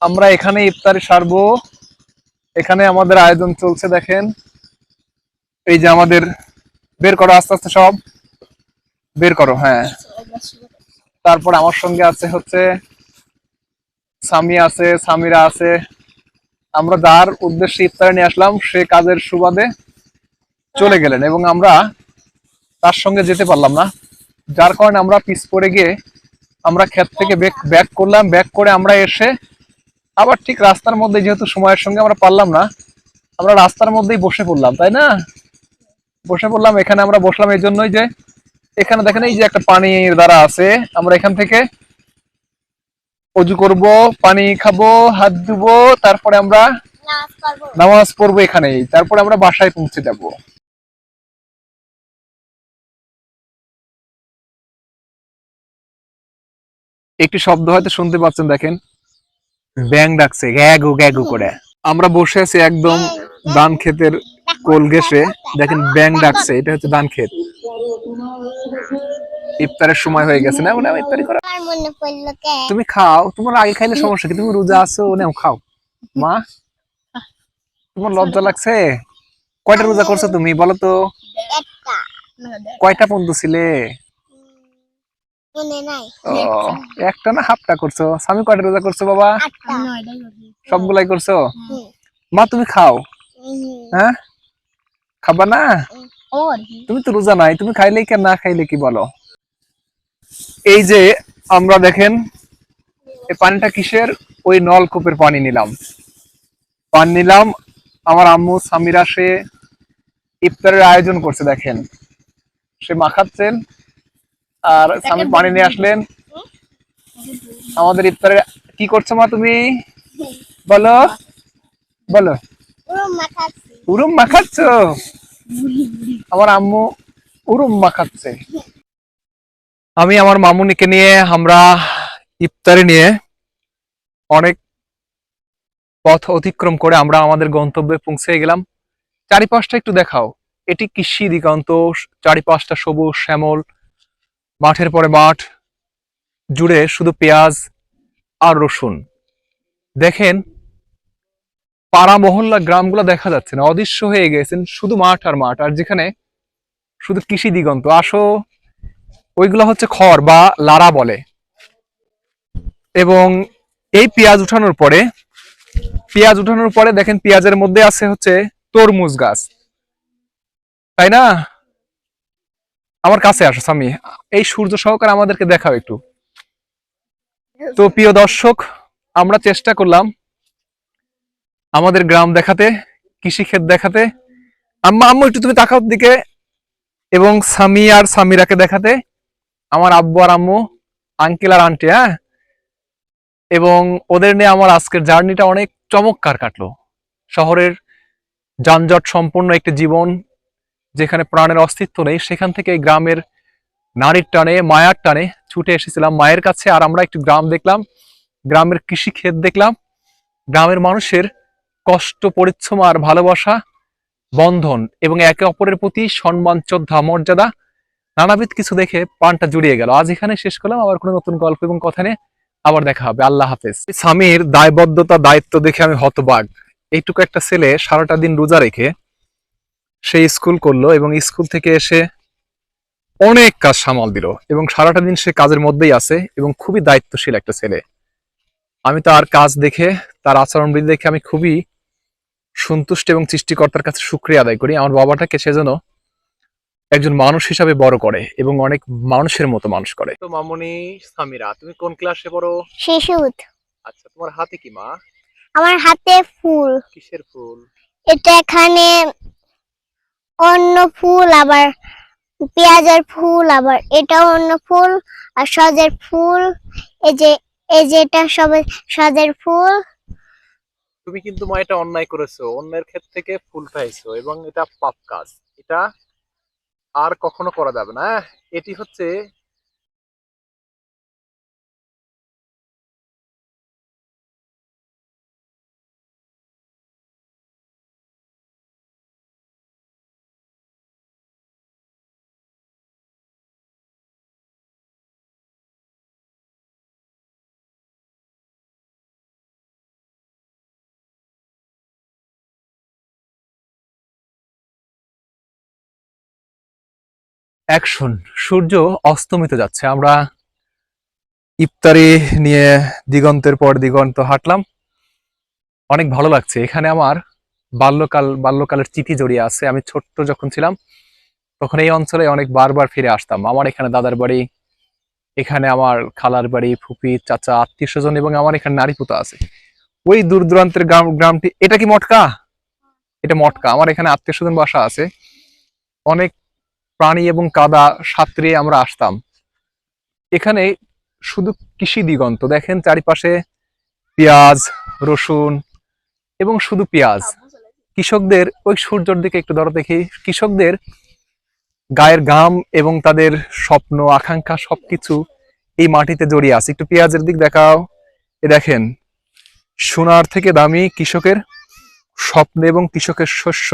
আমরা এখানে ইফতারি সারবো। এখানে আমাদের আয়োজন চলছে দেখেন। এই যে আমাদের, বের করো আস্তে আস্তে সব বের করো। হ্যাঁ, তারপর আমার সঙ্গে আছে হচ্ছে সামি আছে, সামিরা আছে। আমরা যার উদ্দেশ্যে ইফতারি নিয়ে আসলাম সে কাজের সুবাদে চলে গেলেন এবং আমরা তার সঙ্গে যেতে পারলাম না, যার কারণে আমরা পিছ পড়ে গিয়ে আমরা ক্ষেত থেকে ব্যাক করলাম। ব্যাক করে আমরা এসে আবার ঠিক রাস্তার মধ্যে, যেহেতু সময়ের সঙ্গে আমরা পারলাম না, আমরা রাস্তার মধ্যেই বসে পড়লাম, তাই না? বসে পড়লাম। এখানে আমরা বসলাম এই জন্যই যে এখানে দেখেন এই যে একটা পানির দ্বারা আছে, আমরা এখান থেকে অজু করব, পানি খাবো, হাত ধুবো, তারপরে আমরা নামাজ পড়বো এখানেই, তারপরে আমরা বাসায় পৌঁছে যাব। একটি শব্দ হয়তো শুনতে পাচ্ছেন, দেখেন ব্যাং ডাকছে গ্যাগু গ্যাগু করে। আমরা বসে আছি একদম ধান ক্ষেতের কোল ঘেঁষে, দেখেন ব্যাং ডাকছে, এটা হচ্ছে ধান ক্ষেত। ইফতারের সময় হয়ে গেছে না, ইফতারি করা। তুমি খাও, তোমার আগে খাইলে সমস্যা কি, তুমি রোজা আছো, নাও খাও। মা, তোমার লজ্জা লাগছে? কয়টা রোজা করছো তুমি বলো তো? কয়টা পর্যন্ত ছিলে? একটা না হাফটা করছো। স্বামী কয়টা রোজা করছো বাবা? সবগুলাই করছো। মা তুমি খাও। হ্যাঁ, খাবা না? তুমি তো রোজা নাই, তুমি খাইলে কি না খাইলে কি বলো? এই যে আমরা দেখেন এই পানিটা কিসের, ওই নলকূপের পানি নিলাম। আমার আম্মু সামিরা সে ইফতারের আয়োজন করছে দেখেন, সে মাখাচ্ছেন আর স্বামী পানি নিয়ে আসলেন আমাদের ইফতারে। কি করছো মা তুমি বলো? বলো। উরুম মাখাচ্ছ? আমার আম্মু উরুম মাখাচ্ছে। আমি আমার মামুনিকে নিয়ে আমরা ইফতারি নিয়ে অনেক পথ অতিক্রম করে আমরা আমাদের গন্তব্যে পৌঁছে গেলাম। চারিপাশটা একটু দেখাও, এটি কৃষি দিগন্ত, চারিপাশটা সবুজ শ্যামল, মাঠের পরে মাঠ জুড়ে শুধু পেঁয়াজ আর রসুন। দেখেন পাড়া মহল্লা গ্রামগুলো দেখা যাচ্ছে না, অদৃশ্য হয়ে গেছেন, শুধু মাঠ আর মাঠ, আর যেখানে শুধু কৃষি দিগন্ত। আসো, ওইগুলো হচ্ছে খড় বা লারা বলে। এবং এই পেঁয়াজ উঠানোর পরে দেখেন পেঁয়াজের মধ্যে আছে হচ্ছে তরমুজ গাছ, তাই না? আমার কাছে আসো স্বামী, এই সূর্য সহকারে আমাদেরকে দেখাও একটু। তো প্রিয় দর্শক, আমরা চেষ্টা করলাম আমাদের গ্রাম দেখাতে, কৃষি ক্ষেত দেখাতে। আম্মা, আম্মু একটু তুমি তাকাও দিকে, এবং স্বামী আর স্বামীরাকে দেখাতে, আমার আব্বু আর আম্মু, আঙ্কেল আর আন্টি। হ্যাঁ, এবং ওদের নিয়ে আমার আজকের জার্নিটা অনেক চমৎকার কাটলো। শহরের যানজট সম্পন্ন একটি জীবন, যেখানে প্রাণের অস্তিত্ব নেই, সেখান থেকে গ্রামের নারীর টানে, মায়ার টানে ছুটে এসেছিলাম মায়ের কাছে। আর আমরা একটু গ্রাম দেখলাম, গ্রামের কৃষি ক্ষেত দেখলাম, গ্রামের মানুষের কষ্ট, পরিশ্রম আর ভালোবাসা, বন্ধন এবং একে অপরের প্রতি সম্মান, শ্রদ্ধা, মর্যাদা, নানাবিধ কিছু দেখে প্রাণটা জুড়িয়ে গেল। আজ এখানে শেষ করলাম, আবার কোনো নতুন গল্প এবং কথা নিয়ে আবার দেখা হবে। আল্লাহ হাফেজ। স্বামীর দায়বদ্ধতা, দায়িত্ব দেখে আমি হতবাক। এইটুকু একটা ছেলে সারাটা দিন রোজা রেখে সে স্কুল করলো এবং স্কুল থেকে এসে অনেক কাজ সামাল দিল এবং সারাটা দিন সে কাজের মধ্যেই আছে এবং খুবই দায়িত্বশীল একটা ছেলে। আমি তার কাজ দেখে, তার আচরণবিধি দেখে আমি খুবই সন্তুষ্ট এবং সৃষ্টিকর্তার কাছে শুকরিয়া আদায় করি। আমার বাবাটাকে সেজন্য একজন মানুষ হিসাবে বড় করে এবং অনেক মানুষের মতো মানুষ করে। তো মামুনি, সামিরা, তুমি কোন ক্লাসে পড়ো? শিশুত। আচ্ছা, তোমার হাতে কি মা? আমার হাতে ফুল। কিসের ফুল? এটা এখানে অন্য ফুল, আবার পেঁয়াজের ফুল, আবার এটাও অন্য ফুল, আর সজের ফুল। এই যে এটা সব সজের ফুল। তুমি কিন্তু মা এটা অন্যায় করেছো, অন্যের ক্ষেত থেকে ফুল পাইছো এবং এটা পাপ কাজ। এটা আর কখনো করা যাবে না। এটি হচ্ছে অ্যাকশন। সূর্য অস্তমিত যাচ্ছে, আমরা ইফতারি নিয়ে দিগন্তের পর দিগন্ত হাঁটলাম। অনেক ভালো লাগছে। এখানে আমার বাল্যকালের স্মৃতি জড়িয়ে আছে। আমি ছোট্ট যখন ছিলাম তখন এই অঞ্চলে অনেক বারবার ফিরে আসতাম। আমার এখানে দাদার বাড়ি, এখানে আমার খালার বাড়ি, ফুপি, চাচা, আত্মীয় স্বজন, এবং আমার এখানে নারীপুতা আছে। ওই দূর দূরান্তের গ্রামটি, এটা কি মটকা? এটা মটকা। আমার এখানে আত্মীয় স্বজন বাসা আছে। অনেক প্রাণী এবং কাদা সাঁতরিয়ে আমরা আসতাম। এখানে শুধু কৃষি দিগন্ত, দেখেন চারিপাশে পেঁয়াজ, রসুন, এবং শুধু পেঁয়াজ। কৃষকদের ওই সূর্যের দিকে একটু ধরো দেখি, কৃষকদের গায়ের ঘাম এবং তাদের স্বপ্ন আকাঙ্ক্ষা সবকিছু এই মাটিতে জড়িয়ে আছে। একটু পেঁয়াজের দিক দেখাও। এ দেখেন, সোনার থেকে দামি কৃষকের স্বপ্ন এবং কৃষকের শস্য